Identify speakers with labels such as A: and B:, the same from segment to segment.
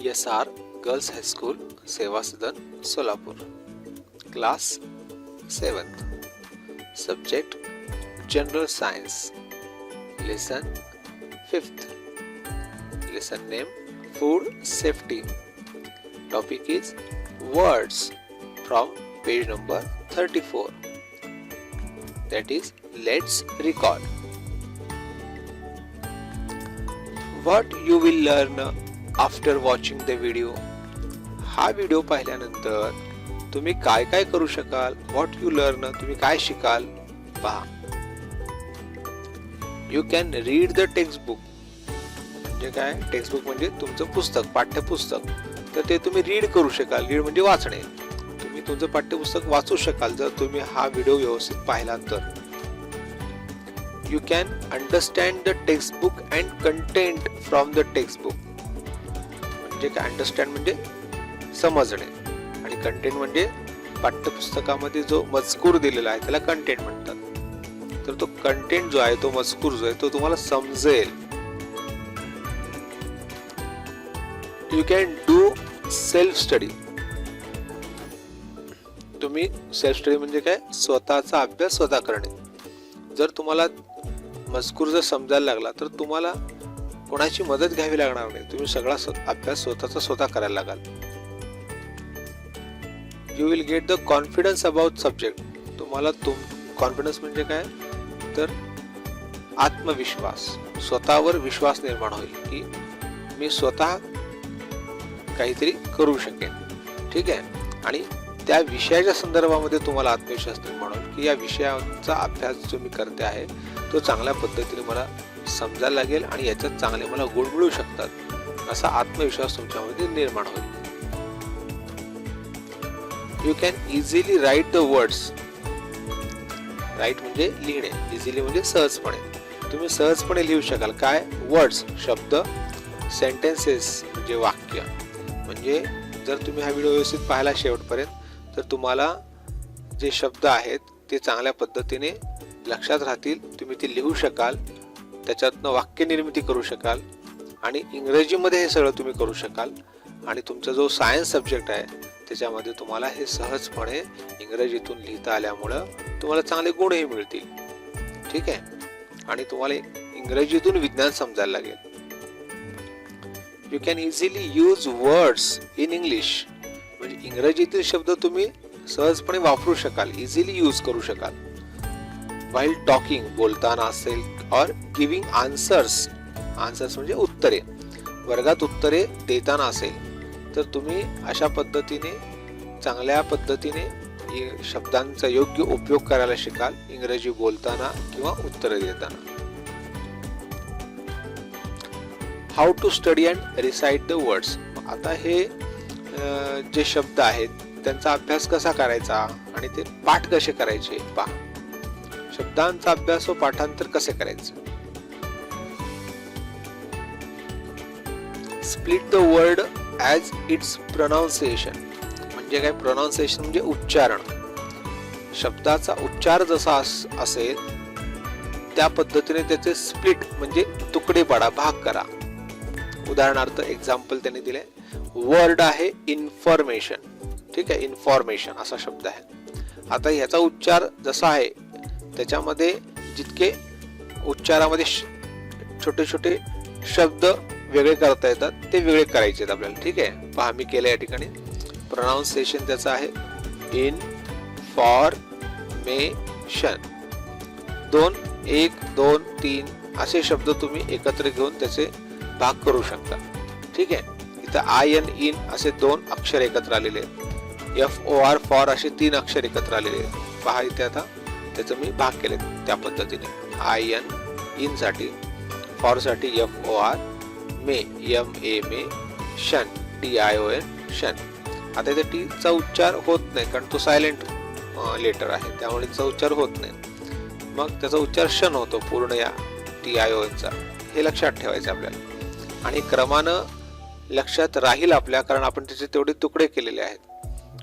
A: SR Girls High School, Seva Sadan, Solapur. Class 7th. Subject General Science. Lesson 5th. Lesson name Food Safety. Topic is words from page number 34. That is, let's record. What you will learn after watching the video. हा video पाहिल्यानंतर तुम्ही काय काय करू शकाल? What you learn, तुम्ही काय शिकाल पहा. You can read the text book. म्हणजे काय? टेक्स्ट बुक म्हणजे तुमचं पुस्तक, पाठ्यपुस्तक. तर ते तुम्ही रीड करू शकाल. रीड म्हणजे वाचणे. तुम्ही तुमचं पाठ्यपुस्तक वाचू शकाल जर तुम्ही हा व्हिडिओ व्यवस्थित पाहिला तर. You can understand the textbook and content from the textbook. म्हणजे काय? अंडरस्टँड म्हणजे समजणे आणि कंटेंट म्हणजे पाठ्यपुस्तकामध्ये जो मजकूर दिलेला आहे त्याला कंटेंट म्हणतात. तर तो कंटेंट जो आहे, तो मजकूर जो आहे तो तुम्हाला समजेल. You can do self study. तुम्ही सेल्फ स्टडी म्हणजे काय? स्वतःचा अभ्यास स्वतः करणे. जर तुम्हाला मजकूर जर समजायला लागला तर तुम्हाला कोणाची मदत घ्यावी लागणार नाही. तुम्ही सगळा अभ्यास स्वतःचा स्वतः करायला लागाल. You will get the confidence about subject. तुम्हाला कॉन्फिडन्स म्हणजे काय? तर आत्मविश्वास, स्वतःवर विश्वास निर्माण होईल की मी स्वतः काहीतरी करू शकेन. ठीक आहे. आणि त्या विषयाच्या संदर्भामध्ये तुम्हाला आत्मविश्वास निर्माण होईल की या विषयाचा अभ्यास जो मी करते आहे तो चांगल्या पद्धतीने मला समजायला लागेल आणि याच्यात चांगले मला गुण मिळू शकतात, असा आत्मविश्वास तुमच्यामध्ये निर्माण होईल. You can easily write the words. Write म्हणजे लिहिणे, इझिली म्हणजे सहजपणे. तुम्ही सहजपणे लिहू शकाल. काय? वर्ड्स, शब्द. सेंटेन्सेस म्हणजे वाक्य. म्हणजे जर तुम्ही हा व्हिडिओ व्यवस्थित पाहिला शेवटपर्यंत तर तुम्हाला जे शब्द आहेत ते चांगल्या पद्धतीने लक्षात राहतील. तुम्ही ते लिहू शकाल, त्याच्यातनं वाक्य निर्मिती करू शकाल आणि इंग्रजीमध्ये हे सगळं तुम्ही करू शकाल. आणि तुमचा जो सायन्स सब्जेक्ट आहे त्याच्यामध्ये तुम्हाला हे सहजपणे इंग्रजीतून लिहिता आल्यामुळं तुम्हाला चांगले गुणही मिळतील. ठीक आहे. आणि तुम्हाला इंग्रजीतून विज्ञान समजायला लागेल. You can easily use words in English. म्हणजे इंग्रजीतील शब्द तुम्ही सहजपणे वापरू शकाल, इझिली यूज करू शकाल. व्हाईल टॉकिंग, बोलताना असेल, और गिविंग आन्सर्स. आन्सर्स म्हणजे उत्तरे. वर्गात उत्तरे देताना असेल तर तुम्ही अशा पद्धतीने चांगल्या पद्धतीने शब्दांचा योग्य उपयोग करायला शिकाल इंग्रजी बोलताना किंवा उत्तरे देताना. How to study and recite the words. आता हे जे शब्द आहेत त्यांचा अभ्यास कसा करायचा आणि ते पाठ कसे करायचे पहा. शब्दांचा अभ्यास व पाठांतर कसे करायचे. Split the word as its pronunciation. म्हणजे काय? प्रोनाउन्सिएशन म्हणजे उच्चारण. शब्दाचा उच्चार जसा असेल त्या पद्धतीने त्याचे स्प्लिट म्हणजे तुकडे पाडा, भाग करा. उदाहरणार्थ एक्झाम्पल त्यांनी दिले. वर्ड आहे इन्फॉर्मेशन. ठीक आहे. इन्फॉर्मेशन असा शब्द आहे. आता ह्याचा उच्चार जसा आहे त्याच्यामध्ये जितके उच्चारामध्ये छोटे छोटे शब्द वेगळे करता येतात ते वेगळे करायचे आहेत आपल्याला. ठीक आहे. पहा मी केलं या ठिकाणी. प्रोनाउन्सिएशन त्याचं आहे इन्फॉर्मेशन. 1, 2, 3 असे शब्द तुम्ही एकत्र घेऊन त्याचे भाग करू शकता. ठीक आहे. इथं IN इन असे 2 अक्षर एकत्र आलेले आहेत. FOR फॉर असे 3 अक्षर एकत्र आलेले आहेत. पहा इथे आता त्याचं मी भाग केले त्या पद्धतीने. IN इन साठी, फॉर साठी FOR, मे MA मे, शन TION शन. आता इथे टी चा उच्चार होत नाही कारण तो सायलेंट लेटर आहे त्यामुळे त्याचा उच्चार होत नाही. मग त्याचा उच्चार शन होतो पूर्ण या TION चा. हे लक्षात ठेवायचं आपल्याला आणि क्रमानं लक्षात राहील आपल्या, कारण आपण त्याचे तेवढे तुकडे केलेले आहेत.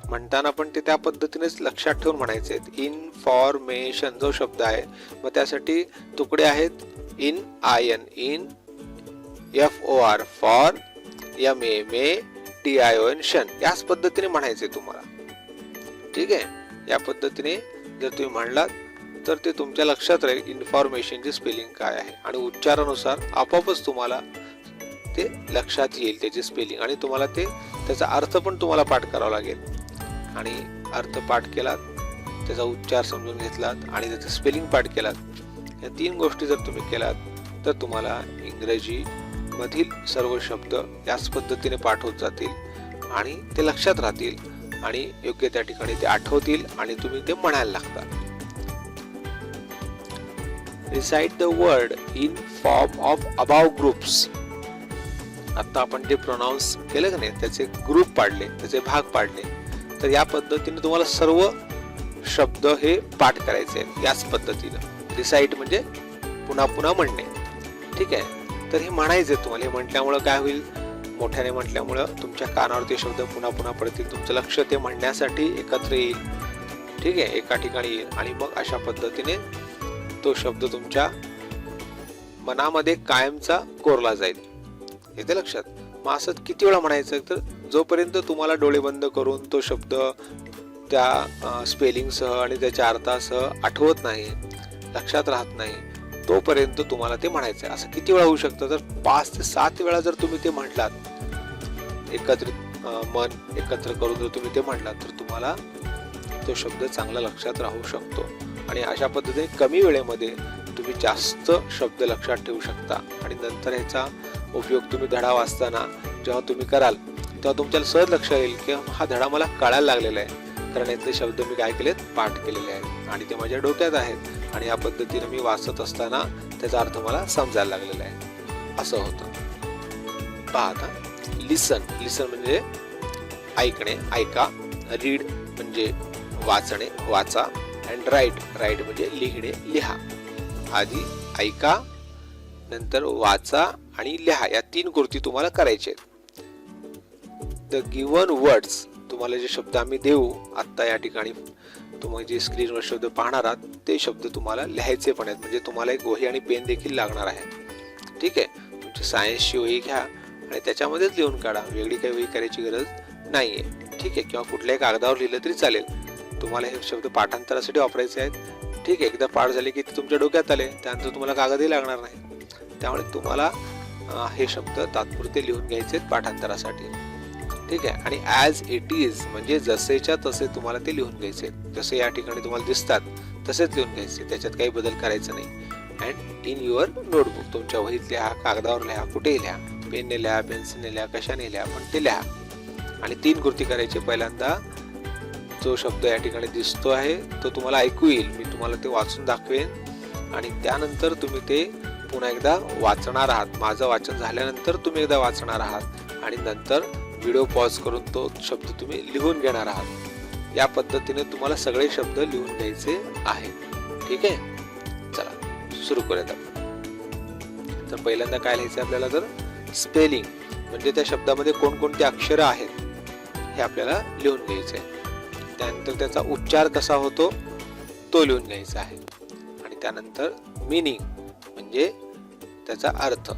A: म्हणताना पण ते त्या पद्धतीनेच लक्षात ठेवून म्हणायचे आहेत. इन्फॉर्मेशन जो शब्द आहे मग त्यासाठी तुकडे आहेत. IN in, FOR for, MAMATION शन, याच पद्धतीने म्हणायचे तुम्हाला. ठीक आहे, या पद्धतीने जर तुम्ही म्हणलात तर ते तुमच्या लक्षात राहील इन्फॉर्मेशनची स्पेलिंग काय आहे, आणि उच्चारानुसार आपोआपच तुम्हाला ते लक्षात येईल त्याची स्पेलिंग, आणि तुम्हाला ते त्याचा अर्थ पण तुम्हाला पाठ करावा लागेल. आणि अर्थ पाठ केलात, त्याचा उच्चार समजून घेतलात आणि त्याचं स्पेलिंग पाठ केलात, या 3 गोष्टी जर तुम्ही केलात तर तुम्हाला इंग्रजी मधील सर्व शब्द याच पद्धतीने पाठ होत जातील आणि ते लक्षात राहतील आणि योग्य त्या ठिकाणी ते आठवतील आणि तुम्ही ते म्हणायला लागता. Recite the word in form of above groups. आता आपण जे प्रोनाउन्स केले का नाही, त्याचे ग्रुप पाडले, त्याचे भाग पाडले, तर या पद्धतीने तुम्हाला सर्व शब्द हे पाठ करायचे आहेत याच पद्धतीने. रिसाइट म्हणजे पुन्हा पुन्हा म्हणणे. ठीक आहे, तर हे म्हणायचे तुम्हाला. हे म्हटल्यामुळं काय होईल, मोठ्याने म्हटल्यामुळं तुमच्या कानावर ते शब्द पुन्हा पुन्हा पडतील, तुमचं लक्ष ते म्हणण्यासाठी एकत्र येईल. ठीक आहे, एका ठिकाणी येईल आणि मग अशा पद्धतीने तो शब्द तुमच्या मनामध्ये कायमचा कोरला जाईल. येते लक्षात. मग असं किती वेळा म्हणायचं, तर जोपर्यंत तुम्हाला डोळे बंद करून तो शब्द त्या स्पेलिंगसह आणि त्याच्या अर्थासह आठवत नाही, लक्षात राहत नाही, तोपर्यंत तुम्हाला ते म्हणायचं आहे. असं किती वेळा होऊ शकतं, तर 5 ते 7 वेळा जर तुम्ही ते म्हटलात, एकत्रित मन एकत्र करून जर तुम्ही ते म्हटलात, तर तुम्हाला तो शब्द चांगला लक्षात राहू शकतो. आणि अशा पद्धतीने कमी वेळेमध्ये तुम्ही जास्त शब्द लक्षात ठेवू शकता. आणि नंतर ह्याचा उपयोग तुम्ही धडा वाचताना जेव्हा तुम्ही कराल तेव्हा तुमच्याला सहज लक्षात येईल की हा धडा मला कळायला लागलेला आहे, कारण यातले शब्द मी काय केलेत, पाठ केलेले आहेत आणि ते माझ्या डोक्यात आहेत आणि या पद्धतीने मी वाचत असताना त्याचा अर्थ मला समजायला लागलेला आहे. असं होतं. पहा आता, लिसन. लिसन म्हणजे ऐकणे, ऐका. रीड म्हणजे वाचणे, वाचा. And write. राईट म्हणजे लिहिणे, लिहा. आधी ऐका, नंतर वाचा आणि लिहा, या 3 कृती तुम्हाला करायचे आहेत. द गिवन वर्ड्स, तुम्हाला जे शब्द आम्ही देऊ आता या ठिकाणी, तुम्ही जे स्क्रीनवर शब्द पाहणार आहात ते शब्द तुम्हाला लिहायचे पण आहेत. म्हणजे तुम्हाला एक वही आणि पेन देखील लागणार आहे. ठीक आहे, तुमची सायन्सची वही घ्या आणि त्याच्यामध्येच लिहून काढा. वेगळी काही वही करायची गरज नाहीये. ठीक आहे, किंवा कुठल्याही कागदावर लिहिलं तरी चालेल. तुम्हाला हे शब्द पाठांतरासाठी वापरायचे आहेत. ठीक आहे, एकदा पाठ झाले की ते तुमच्या डोक्यात आले, त्यानंतर तुम्हाला कागदही लागणार नाही. त्यामुळे तुम्हाला हे शब्द तात्पुरते लिहून घ्यायचे पाठांतरासाठी. ठीक आहे, आणि ॲज इट इज म्हणजे जसेच्या तसे तुम्हाला ते लिहून घ्यायचे. जसे या ठिकाणी तुम्हाला दिसतात तसेच लिहून घ्यायचे, त्याच्यात काही बदल करायचा नाही. अँड इन युअर नोटबुक, तुमच्या वहीत लिहा, कागदावर लिहा, कुठेही लिहा, पेनने लिहा, पेन्सिलने लिहा, कशाने लिहा, पण ते लिहा. आणि 3 कृती करायची. पहिल्यांदा जो शब्द या ठिकाणी दिसतो आहे तो तुम्हाला ऐकू येईल, मी तुम्हाला ते वाचून दाखवेन आणि त्यानंतर तुम्ही ते पुन्हा एकदा वाचणार आहात. माझं वाचन झाल्यानंतर तुम्ही एकदा वाचणार आहात आणि नंतर व्हिडिओ पॉज करून तो शब्द तुम्ही लिहून घेणार आहात. या पद्धतीने तुम्हाला सगळे शब्द लिहून घ्यायचे आहेत. ठीक आहे, चला सुरू करूयात आपण. तर पहिल्यांदा काय लिहायचं आपल्याला, तर स्पेलिंग म्हणजे त्या शब्दामध्ये कोणकोणती अक्षरं आहेत हे आपल्याला लिहून घ्यायचं आहे. त्यानंतर त्याचा उच्चार कसा होतो तो लिहून घ्यायचा आहे. आणि त्यानंतर मीनिंग म्हणजे त्याचा अर्थ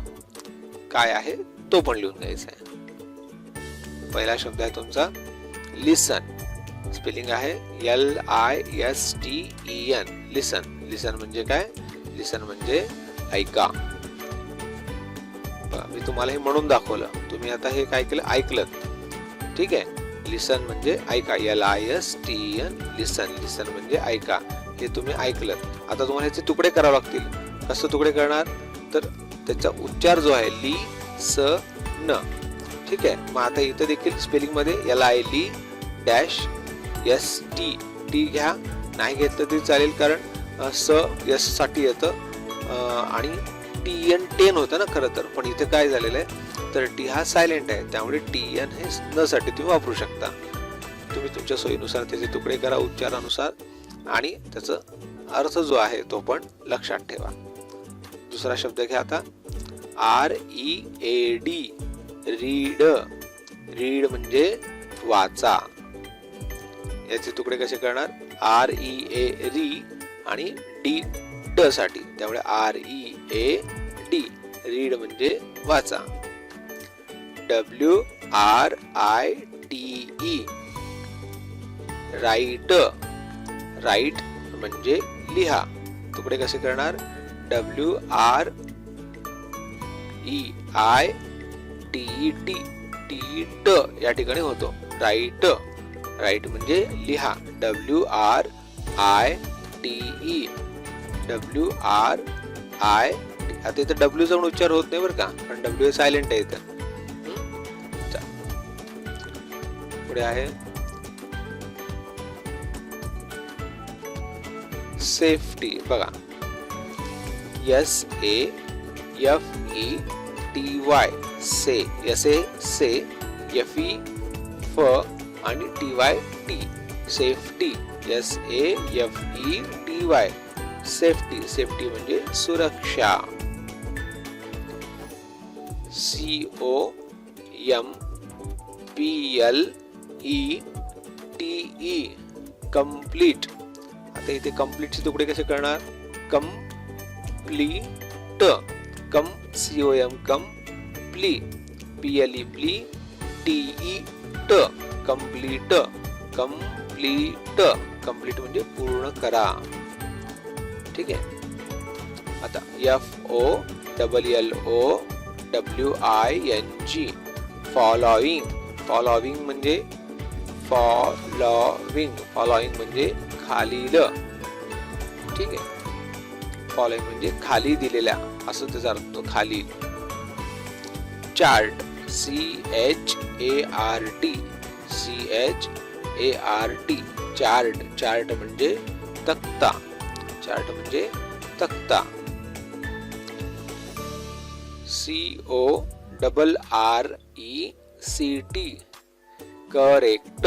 A: काय आहे तो पण लिहून घ्यायचा आहे. पहिला शब्द आहे तुमचा लिसन. स्पेलिंग आहे LISTEN. लिसन. लिसन म्हणजे काय, लिसन म्हणजे ऐका. मी तुम्हाला हे म्हणून दाखवलं, तुम्ही आता हे काय केलं, ऐकलं. ठीक आहे, लिसन म्हणजे ऐका. LISTEN. लिसन. लिसन म्हणजे ऐका. हे तुम्ही ऐकलं. आता तुम्हाला ह्याचे तुकडे करावे लागतील. कसं तुकडे करणार, तर त्याचा उच्चार जो आहे ली स न. ठीक आहे, मग आता इथं देखील स्पेलिंग मध्ये LILI-ST. टी घ्या, नाही घेतलं तरी चालेल, कारण स यस साठी येतं आणि TN टेन होतं ना खरं तर, पण इथे काय झालेलं आहे, तर टी हा सायलेंट आहे, त्यामुळे TN हे न साठी तुम्ही वापरू शकता. तुम्ही तुमच्या सोयीनुसार त्याचे तुकडे करा उच्चारानुसार आणि त्याचा अर्थ जो आहे तो पण लक्षात ठेवा. दुसरा शब्द घ्या आता, READ. रीड. रीड म्हणजे वाचा. याचे तुकडे कसे करणार, REA आणि D साठी, त्यामुळे READ. रीड म्हणजे वाचा. WRITE right. राईट म्हणजे लिहा. तुकडे कसे करणार? WREITE ट या ठिकाणी होतो. राईट. राईट म्हणजे लिहा. WRITE WRI. आता इथं W जाऊन उच्चार होत नाही बरं का, पण W सायलेंट आहे इथं. पुढे आहे सेफ्टी. बघा SAFETY से. से FE फ आणि TY T. Safety. SAFETY safety. Safety म्हणजे सुरक्षा. COMPLETE complete. आता इथे कंप्लीटचे तुकडे कसे करणार? कंप्लीट. कम COM कंप्ली. PLE प्ली. TE ट कंप्लीट. कंप्लीट. कंप्लीट म्हणजे पूर्ण करा. ठीक आहे. आता FOLLOWING फॉलोइंग. फॉलोइंग म्हणजे फॉलोइंग म्हणजे खालील. ठीक आहे. फॉलोइंग म्हणजे खाली दिलेल्या असं त्याचा अर्थ होतो, खाली. चार्ट. CHART chart. चार्ट म्हणजे तक्ता. चार्ट म्हणजे तक्ता. CORRECT correct.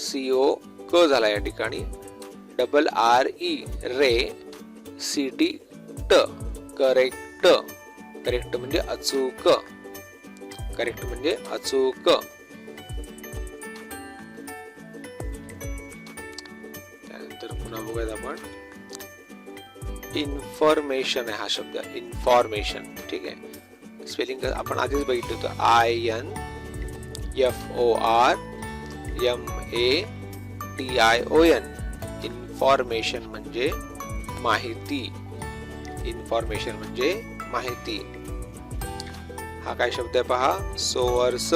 A: CO क झाला या ठिकाणी. RRE रे. CT ट करेक्ट. करेक्ट म्हणजे अचूक. करेक्ट म्हणजे अचूक. त्यानंतर पुन्हा बघूयात आपण इन्फॉर्मेशन आहे हा शब्द. इन्फॉर्मेशन. ठीक आहे. स्पेलिंग आपण आधीच बघितलं होतं. INFORMATION इन्फॉर्मेशन म्हणजे माहिती. इन्फॉर्मेशन म्हणजे माहिती. हा काय शब्द आहे पहा? सोअर्स.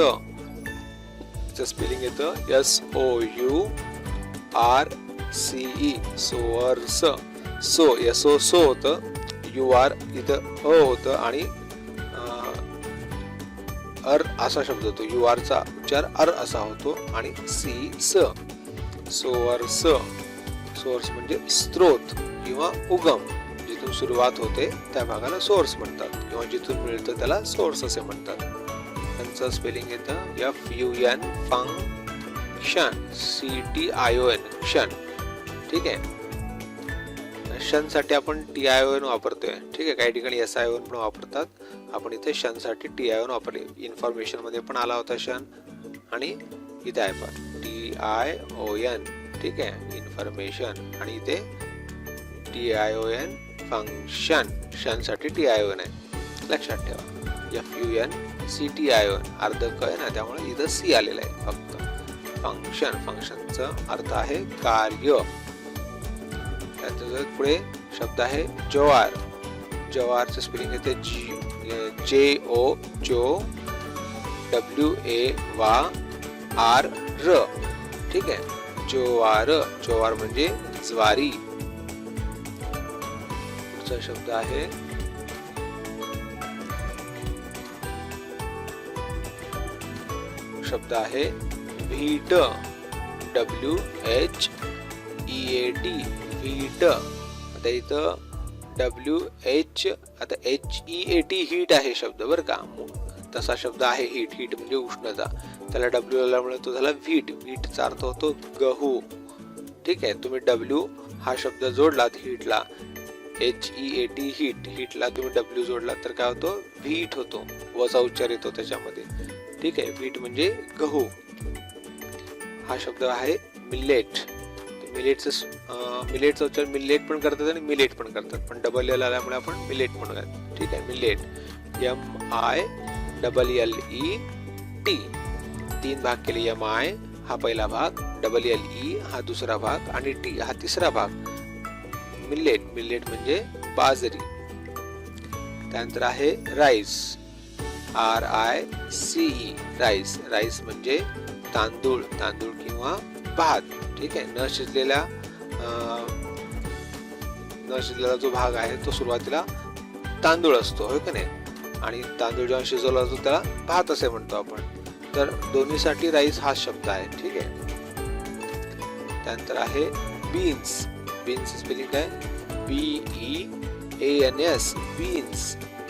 A: स्पेलिंग येतं SOURCE सोअर्स. सो होतं. UR इथं होतं आणि अर असा शब्द होतो. UR चा उच्चार अर असा होतो आणि स. सोअर्स. सोर्स म्हणजे स्त्रोत किंवा उगम. जिथून सुरुवात होते त्या भागाला सोर्स म्हणतात किंवा जिथून मिळतं त्याला सोर्स असे म्हणतात. त्यांचं स्पेलिंग येतं FUN फंक्शन. CTION क्षण. ठीक आहे. क्षण साठी आपण TION वापरतोय. ठीक आहे. काही ठिकाणी SION पण वापरतात. आपण इथे क्षण साठी TION वापरले. इन्फॉर्मेशन मध्ये पण आला होता क्षण आणि इथे आहे पण TION. ठीक आहे. इन्फॉर्मेशन आणि इथे TION फंक्शन. क्षण साठी TION आहे. लक्षात ठेवा. FUN CTION अर्ध क आहे ना, त्यामुळे इथं C आलेलं आहे फक्त. फंक्शन. फंक्शनचा अर्थ आहे कार्य. त्याच्या पुढे शब्द आहे ज्वार. ज्वारचं स्पेलिंग येते JO जो WAR र. ठीक आहे. ज्वार. ज्वार म्हणजे ज्वारी. पुढचा शब्द आहे व्हीट. WHEAT wheat. आता इथं WH आता HEAT हीट आहे शब्द बरं का. तसा शब्द आहे हीट. हीट म्हणजे उष्णता. त्याला W लावल्यामुळे तो झाला व्हीट. व्हीटचा अर्थ होतो गहू. ठीक आहे. तुम्ही W हा शब्द जोडलात हीटला, HEAT हीट. हीटला तुम्ही W जोडलात तर काय होतो? व्हीट होतो. वचा उच्चार येतो त्याच्यामध्ये. ठीक आहे. व्हीट म्हणजे गहू. हा शब्द आहे मिलेट. मिलेटचा उच्चार मिलेट पण करतात आणि मिलेट पण करतात, पण डबल एल आल्यामुळे आपण मिलेट म्हणूयात. ठीक आहे. मिलेट. MILLET टी, 3 भाग केले MI हा पहिला भाग, LLE हा दुसरा भाग आणि टी हा तिसरा भाग. मिलेट, मिलेट म्हणजे बाजरी. त्यानंतर आहे राईस, RICE, राईस, राईस म्हणजे तांदूळ, तांदूळ किंवा भात. ठीक आहे. न शिजलेला जो भाग आहे तो सुरुवातीला तांदूळ असतो, होय की नाही, आणि तांदूळ जेव्हा शिजवला जातो त्याला भात असे म्हणतो आपण. तर दोन्हीसाठी राईस हा शब्द आहे. ठीक आहे. त्यानंतर आहे बीन्स, बीन्स स्पेलिंग काय, BEANS, बीन्स,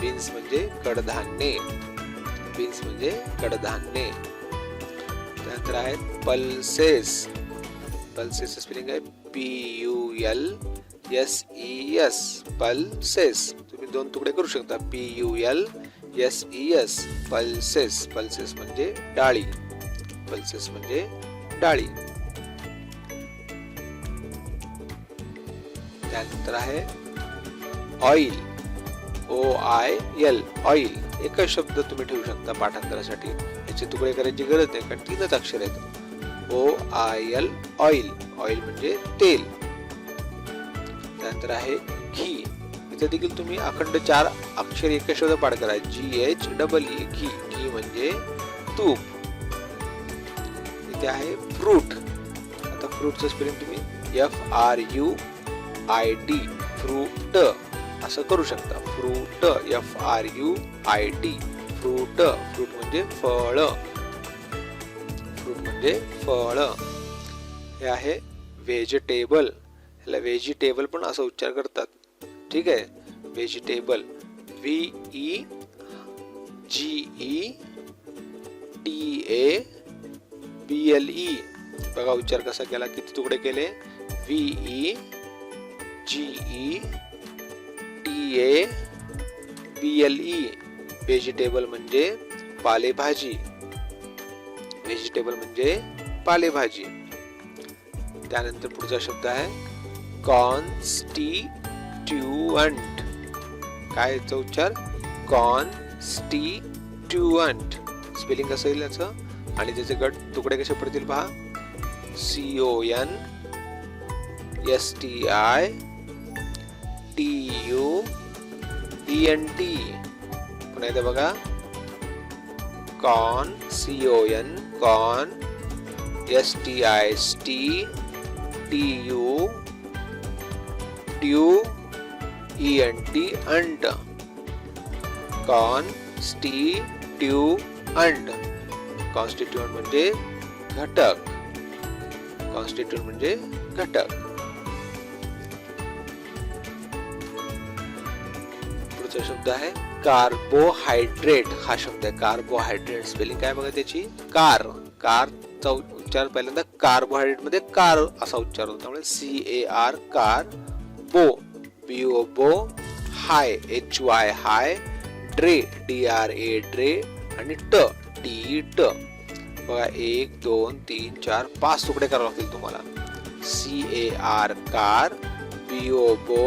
A: बीन्स म्हणजे कडधान्ये, बीन्स म्हणजे कडधान्ये. त्यानंतर आहेत पल्सेस, पल्सेस स्पेलिंग आहे PULSES, पल्सेस. तुम्ही 2 तुकडे करू शकता, PULSES, पल्सेस. पल्सेस म्हणजे डाळी, पल्सेस म्हणजे डाळी. त्यानंतर आहे ऑइल, OIL, ऑइल. एकच शब्द तुम्ही ठेवू शकता पाठांतरासाठी, याचे तुकडे करायची गरज नाही कारण 3च अक्षर आहेत. OIL, ऑइल, ऑइल म्हणजे तेल. त्यानंतर आहे घी, इथे देखील तुम्ही अखंड 4 अक्षर एकच शब्द पाठ करा, GHEE, घी, घी म्हणजे तूप. इथे आहे फ्रूट, आता फ्रूटचं स्पेलिंग तुम्ही FRUIT, फ्रूट असं करू शकता, फ्रूट, FRUIT, फ्रूट. फ्रूट म्हणजे फळ, फ्रूट म्हणजे फळ. हे आहे व्हेजिटेबल, ह्याला व्हेजिटेबल पण असा उच्चार करतात. ठीक आहे. Vegetable, VEGETABLE. बघा उच्चार कसा केला, किती तुकडे केले, VEGETABLE. व्हेजिटेबल म्हणजे पालेभाजी, व्हेजिटेबल म्हणजे पालेभाजी. त्यानंतर पुढचा शब्द आहे कॉन्स्टिट्यूएंट. काय याचा उच्चार, कॉन्स्टिट्यूएंट. स्पेलिंग कसं येईल याचं आणि त्याचे गट तुकडे कसे पडतील पहा, CONSTITUENT. पुन्हा एकदा बघा, कॉन, CON, कॉन, STITUENT, अंट, कॉन्स्टिट्यूएंट. कॉन्स्टिट्यूएंट म्हणजे घटक, कॉन्स्टिट्यूएंट म्हणजे घटक. पुढचा शब्द आहे कार्बोहायड्रेट. हा शब्द आहे कार्बोहायड्रेट. स्पेलिंग काय बघा त्याची, कार, कारचा उच्चार पहिल्यांदा कार्बोहायड्रेट मध्ये कार असा उच्चार होतो, त्यामुळे CAR, कार. बो, BO, बो. हाय, HY, हाय. ड्रे, DRA, ड्रे. आणि TE, ट. बघा 1 2 3 4 5 तुकडे करावे लागतील तुम्हाला. CAR, car. BO, बो.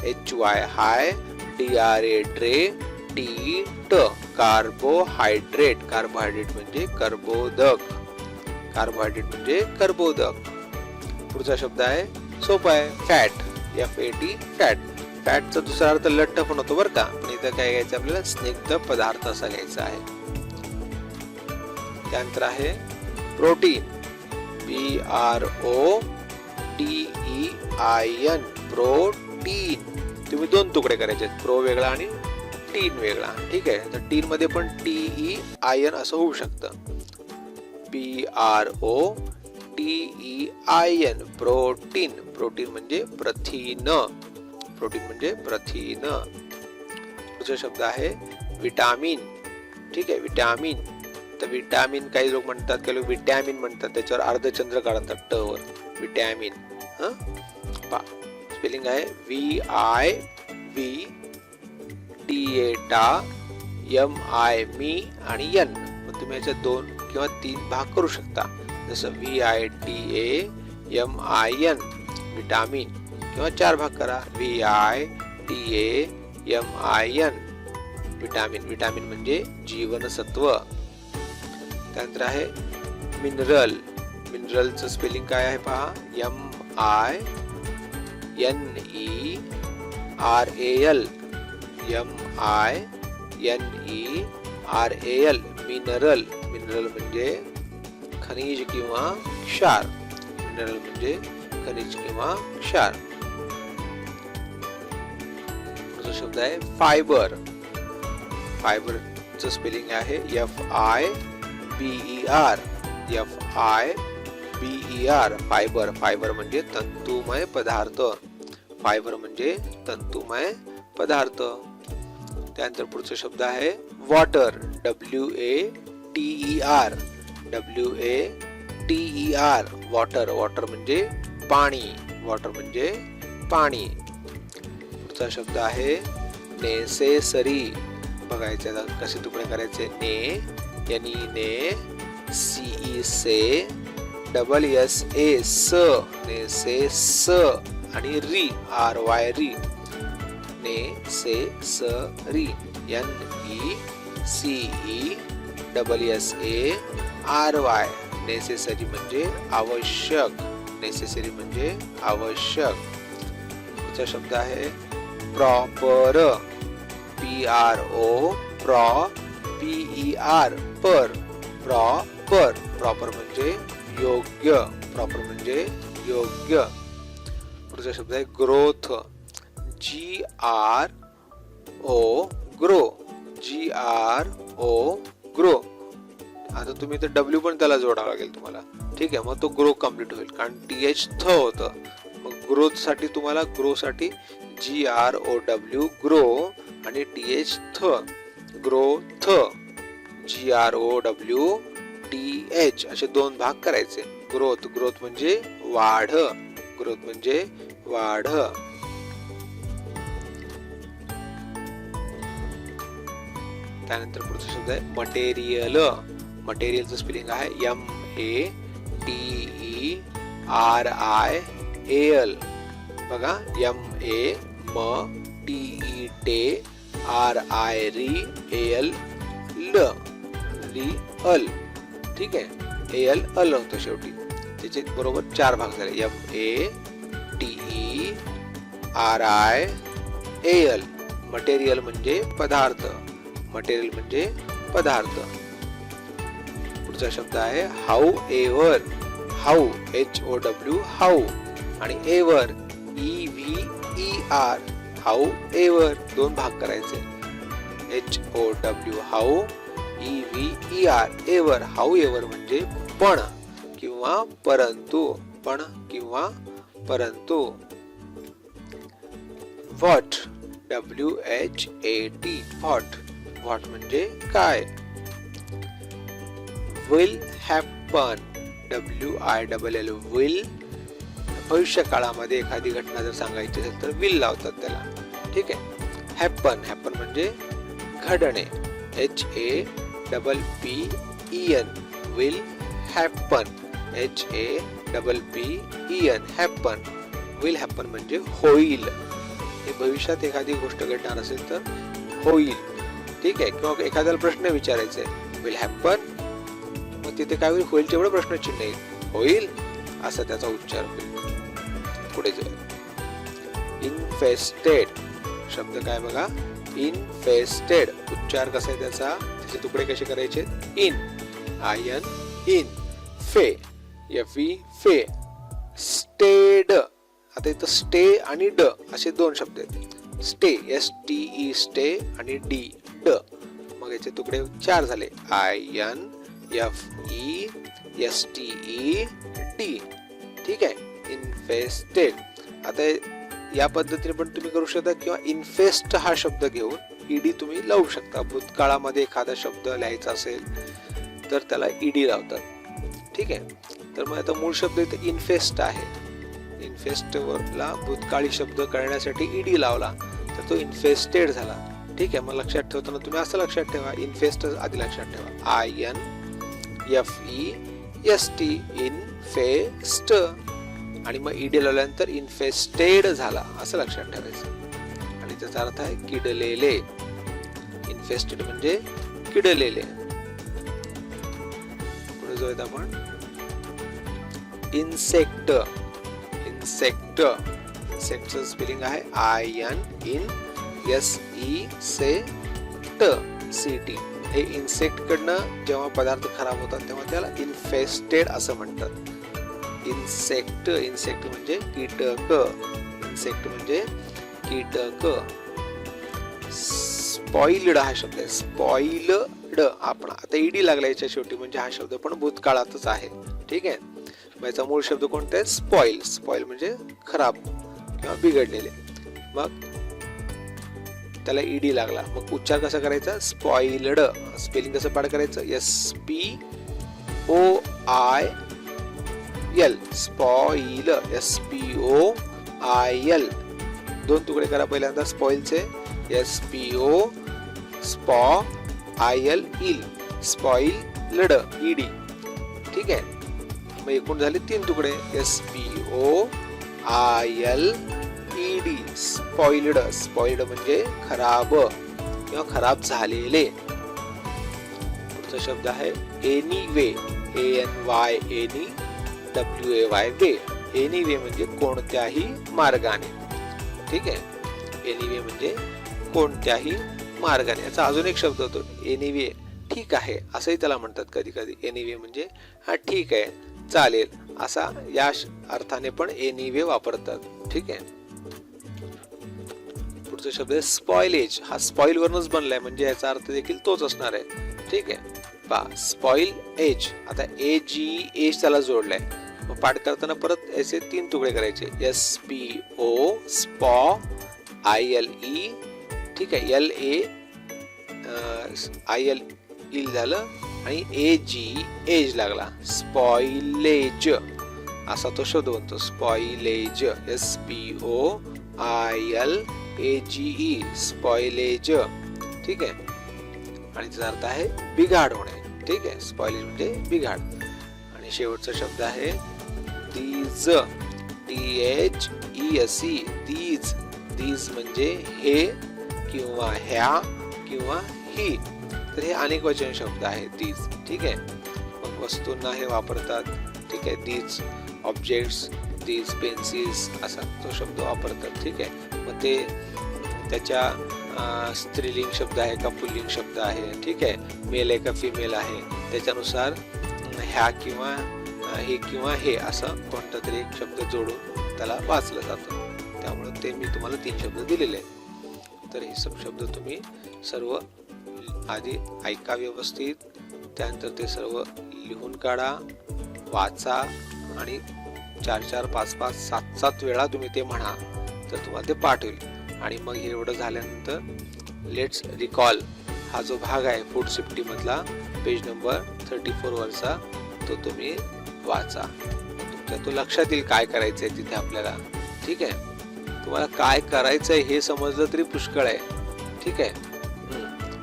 A: HY, हाय. DRA, ड्रे. TE, ट. कार्बोहायड्रेट. कार्बोहायड्रेट म्हणजे कर्बोदक, कार्बोहायड्रेट म्हणजे कर्बोदक. पुढचा शब्द आहे सोपा आहे, फॅट, FAT, फॅट. फॅटचा दुसरा अर्थ लठ्ठ पण होतो बरं का, पण इथं काय घ्यायचं आपल्याला, स्निग्ध पदार्थ असा घ्यायचा आहे. त्यानंतर आहे प्रोटीन, PROTEIN, प्रोटीन. तुम्ही 2 तुकडे करायचे, प्रो वेगळा आणि टीन वेगळा. ठीक आहे. तर टीन मध्ये पण TEIN असं होऊ शकतं, PROTEIN, प्रोटीन. प्रोटीन म्हणजे प्रथिन, प्रोटीन म्हणजे प्रथिन. पुढचा शब्द आहे विटामिन. ठीक आहे. विटामिन, तर विटामिन काही लोक म्हणतात, काही लोक विटॅमिन म्हणतात, त्याच्यावर अर्धचंद्र काढतात ट वर, विटॅमिन. स्पेलिंग आहे VIVTA, MI, मी आणि N. मग तुम्ही याच्यात 2 किंवा 3 भाग करू शकता, जसं VITAMIN, विटामिन. किंवा 4 भाग करा, VITAMIN, विटामिन. विटामिन म्हणजे जीवनसत्व. त्यानंतर आहे मिनरल. मिनरलचं स्पेलिंग काय आहे पहा, MINERAL. MINERAL mineral. मिनरल म्हणजे खनिज किंवा क्षार. मिनरल म्हणजे खनिज किंवा क्षार. पुढचा शब्द आहे फायबर. फायबरचं स्पेलिंग आहे FIBER. फायबर. फायबर म्हणजे तंतुमय पदार्थ. फायबर म्हणजे तंतुमय पदार्थ. त्यानंतर पुढचा शब्द आहे वॉटर. WATER. वॉटर. वॉटर म्हणजे पाणी. वॉटर म्हणजे पाणी. पुढचा शब्द आहे नेसेसरी. बघायचे कसे तुकडे करायचे. ने CE से, SSA स, नेसेस आणि री RY री. नेसेसरी. NECESSARY. नेसेसरी म्हणजे आवश्यक. नेसेसरी म्हणजे आवश्यक. पुढचा शब्द आहे प्रॉपर. PROPER. प्रॉपर. प्रॉपर म्हणजे योग्य. प्रॉपर म्हणजे योग्य. पुढचा शब्द आहे ग्रोथ. ग्रो. आता तुम्ही तर W पण त्याला जोडावं लागेल तुम्हाला. ठीक आहे, मग तो ग्रो कम्प्लीट होईल कारण TH थ होतं. मग ग्रोथ साठी तुम्हाला ग्रो साठी GROW ग्रो आणि TH थ ग्रोथ. GROWTH असे दोन भाग करायचे. ग्रोथ. ग्रोथ म्हणजे वाढ. ग्रोथ म्हणजे वाढ. त्यानंतर पुढचा शब्द आहे मटेरियल. मटेरियलचं स्पेलिंग आहे MATERIAL. बघा MATERIAL. ठीक आहे, AL होतं शेवटी. त्याचे बरोबर 4 भाग झाले. MATERIAL. मटेरियल म्हणजे पदार्थ. मटेरियल म्हणजे पदार्थ. पुढचा शब्द आहे how ever. How HOW how आणि एव्हर EVER. हाऊ एव्हर दोन भाग करायचे. HOW how EVER ever. How ever म्हणजे पण किंवा परंतु. पण किंवा परंतु. व्हॉट. WHAT what. व्हॉट म्हणजे काय. Will happen. WILL will. भविष्य काळामध्ये एखादी घटना जर सांगायची असेल तर विल लावतात त्याला. ठीक आहे. हॅपन. हॅपन म्हणजे घडणे. HAPPEN will happen. HAPPEN happen. Will happen म्हणजे होईल. हे भविष्यात एखादी गोष्ट घडणार असेल तर होईल. ठीक आहे. किंवा एखाद्याला प्रश्न विचारायचा आहे विल हॅपन, मग तिथे काय होईल, होईल तेवढं प्रश्नचिन्ह येईल. होईल असा त्याचा उच्चार होईल. पुढे जाऊया. इन्फेस्टेड शब्द काय बघा. इन्फेस्टेड उच्चार कसा आहे त्याचा, त्याचे तुकडे कसे करायचे. In IN in. फे FE फे. स्टेड. आता इथं स्टे आणि ड असे दोन शब्द आहेत. स्टे STE स्टे आणि डी ड. मग याचे तुकडे 4 झाले. IN FE STE D. ठीक आहे. इन्फेस्टेड. आता या पद्धतीने पण तुम्ही करू शकता किंवा इन्फेस्ट हा शब्द घेऊन ED तुम्ही लावू शकता. भूतकाळामध्ये एखादा शब्द लिहायचा असेल तर त्याला ED लावतात. ठीक आहे. तर मग आता मूळ शब्द इथे इन्फेस्ट आहे. इन्फेस्ट वरला भूतकाळी शब्द करण्यासाठी ED लावला तर तो इन्फेस्टेड झाला. ठीक आहे. मग लक्षात ठेवताना तुम्ही असं लक्षात ठेवा, इन्फेस्ट आधी लक्षात ठेवा. IN FEST इन्फेस्ट आणि मग ED लावल्यानंतर इन्फेस्टेड झाला असं लक्षात ठेवायचं. आणि त्याचा अर्थ आहे किडलेले. इन्फेस्टेड म्हणजे किडलेले. पुढे जाऊयात आपण. इन्सेक्ट. इन्सेक्ट. इन्सेक्टचं स्पेलिंग आहे INSECT. हे इन्सेक्ट कडनं जेव्हा पदार्थ खराब होतात तेव्हा त्याला इन्फेस्टेड असं म्हणतात. इन्सेक्ट. इन्सेक्ट म्हणजे कीटक. इन्सेक्ट म्हणजे कीटक. स्पॉइल्ड हा शब्द आहे. स्पॉइल्ड. आपण आता ईडी लागला याच्या शेवटी म्हणजे हा शब्द पण भूतकाळातच आहे. ठीक आहे. याचा मूळ शब्द कोणता आहे? स्पॉइल. स्पॉइल म्हणजे खराब किंवा बिघडलेले. मग त्याला ईडी लागला. मग उच्चार कसा करायचा? स्पॉइल्ड. स्पेलिंग कसं पाठ करायचं? SPOIL. स्पॉइल. SPOIL. दोन तुकडे करा पहिल्यांदा स्पॉइलचे. SPOIL. स्पॉइल्ड. ईडी. ठीक आहे. मग एकूण झाले 3 तुकडे. SPOILED. स्पॉइल्ड. स्पॉइल्ड म्हणजे खराब किंवा खराब झालेले. पुढचा शब्द आहे एनीवे. ANYWAY. एनीवे म्हणजे कोणत्याही मार्गाने. ठीक आहे. एनीवे म्हणजे कोणत्याही मार्गाने. याचा अजून एक शब्द होतो एनीवे. ठीक आहे असंही त्याला म्हणतात कधी कधी. एनीवे म्हणजे हा ठीक आहे, चालेल असा या अर्थाने पण एनीवे वापरतात. ठीक आहे. पुढचा शब्द आहे स्पॉइलेज. हा स्पॉइल वरूनच बनलाय म्हणजे याचा अर्थ देखील तोच असणार आहे. ठीक आहे. पहा स्पॉइल एज. आता एज त्याला जोडलाय. मग पाठ करताना परत याचे 3 तुकडे करायचे. SPOILE. ठीक आहे. LAIL झालं आणि एज लागला. स्पॉइलेज असा तो शब्द बनतो. स्पॉइलेज. SPOILAGE. स्पॉइलेज. ठीक आहे. आणि त्याचा अर्थ आहे बिघाड होणे. ठीक आहे. स्पॉइलेज म्हणजे बिघाड. आणि शेवटचा शब्द आहे दीज. DHESE. दीज म्हणजे हे किंवा ह्या किंवा ही. तर हे अनेक वचन शब्द आहे दीज. ठीक आहे. मग वस्तूंना हे वापरतात. ठीक आहे. दीज ऑब्जेक्ट्स, दीज पेन्सिल्स असा तो शब्द वापरतात. ठीक आहे. मग ते त्याच्या स्त्रीलिंग शब्द आहे का पुल्लिंग शब्द आहे. ठीक आहे. मेल आहे का फिमेल आहे त्याच्यानुसार ह्या किंवा हे किंवा हे असं कोणता तरी एक शब्द जोडून त्याला वाचलं जातं. त्यामुळे ते मी तुम्हाला 3 शब्द दिलेले आहेत. तर हे सब शब्द तुम्ही सर्व आधी ऐका व्यवस्थित, त्यानंतर ते सर्व लिहून काढा, वाचा आणि 4-4, 5-5, 7-7 वेळा तुम्ही ते म्हणा तर तुम्हाला ते पाठ होईल. आणि मग हे एवढं झाल्यानंतर लेट्स रिकॉल हा जो भाग आहे फूड सेफ्टी मधला पेज नंबर 34 वरचा तो तुम्ही वाचा. तुमच्या तो लक्षात येईल काय करायचंय तिथे आपल्याला. ठीक आहे. तुम्हाला काय करायचंय हे समजलं तरी पुष्कळ आहे. ठीक आहे.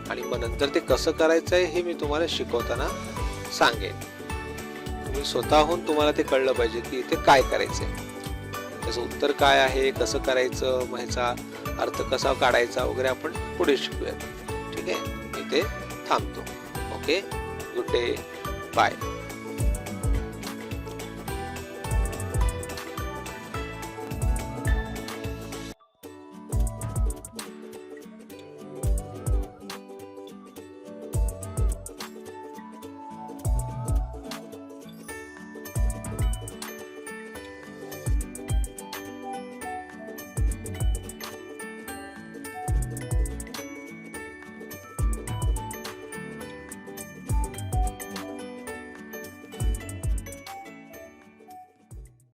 A: आणि मग नंतर ते कसं करायचंय हे मी तुम्हाला शिकवताना सांगेन. तुम्ही स्वतःहून तुम्हाला ते कळलं पाहिजे की इथे काय करायचंय, त्याचं उत्तर काय आहे, कसं करायचं, मग ह्याचा अर्थ कसा काढायचा वगैरे आपण पुढे शिकूयात. ठीक आहे. इथे थांबतो. ओके. Good day. बाय.